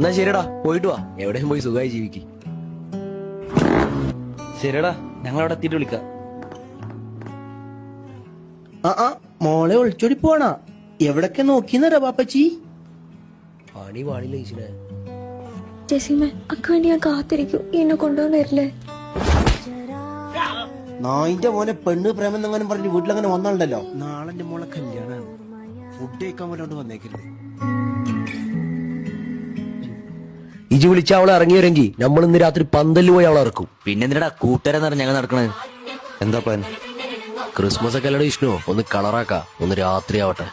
എന്നാ ശരിടാ, പോയിട്ട് വാ. എവിടെയും പോയി സുഖമായി ജീവിക്ക്. ശരിടാ, ഞങ്ങൾ അവിടെ എത്തിയിട്ട് വിളിക്കാം. മോളെ ഒളിച്ചോടി പോണ എവിടൊക്കെ നോക്കിന്നറ പാപ്പച്ചി. പണി പാടില്ല ഈശ്വര. ജസീമ അക്ക് വേണ്ടി ഞാൻ കാത്തിരിക്കും. എന്നെ കൊണ്ടുവന്നിരില്ലേ? നായിന്റെ മോനെ പെണ്ണ് പ്രേമം എങ്ങനെ പറഞ്ഞ് വീട്ടിലങ്ങനെ വന്നാളുണ്ടല്ലോ. നാളെ എന്റെ മോളെ കല്യാണാണ്. ഫുഡ് കഴിക്കാൻ പോലോണ്ട് വന്നേക്കരുത്. ഇജി വിളിച്ച അവളെ ഇറങ്ങിവരെങ്കിൽ നമ്മൾ ഇന്ന് രാത്രി പന്തല് പോയി അവളെ ഇറക്കും. പിന്നെന്തിനാ കൂട്ടുകാരെന്ന് പറഞ്ഞ ഞങ്ങൾ നടക്കണത്? എന്താ പ്ലാൻ? ക്രിസ്മസ് ഒക്കെ അല്ലട വിഷ്ണു, ഒന്ന് കളറാക്ക, ഒന്ന് രാത്രി ആവട്ടെ.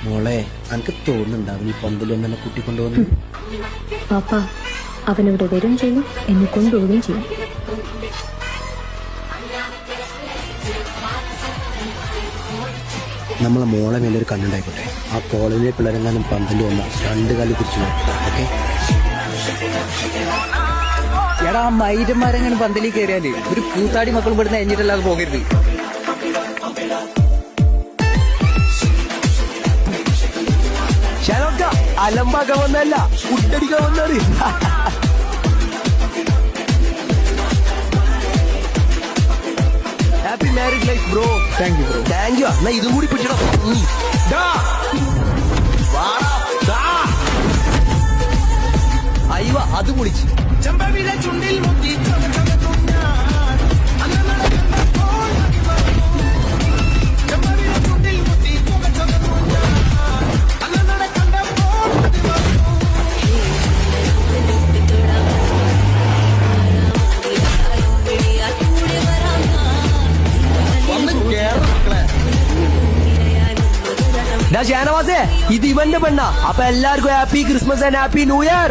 മോളെ എനിക്ക് തോന്നുന്നുണ്ടാവും ഈ പന്തലൊന്നെ കൂട്ടിക്കൊണ്ടുവന്നു. പാപ്പ അവനിവിടെ വരും ചെയ്യും, എന്നെ കൊണ്ടുപോവുകയും ചെയ്യും. നമ്മളെ മോളെ മേലൊരു കണ്ണുണ്ടായിക്കോട്ടെ. ആ കോളനിയിലെ പിള്ളേരെങ്ങാനും പന്തല് വന്ന രണ്ടു കാലം തിരിച്ചു പോകും. ഓക്കെ? എടാ, ആ മൈരന്മാരെങ്ങനെ പന്തലിൽ കയറിയാല് ഒരു കൂത്താടി മക്കളും പെടുന്ന എഞ്ഞിട്ടല്ലാതെ പോകരുത്. അലമ്പാക്കാൻ വന്നല്ല, കുട്ടടിക്കാൻ വന്നാണ്. Happy married life bro. Thank you bro. Thank you. എന്നാ ഇതും കൂടി പിടിച്ചോ. അയ്യോ, അത് വിളിച്ച് ഷാനവാസേ, ഇത് ഇവന്റെ പെണ്ണ. അപ്പൊ എല്ലാവർക്കും happy Christmas and happy new year.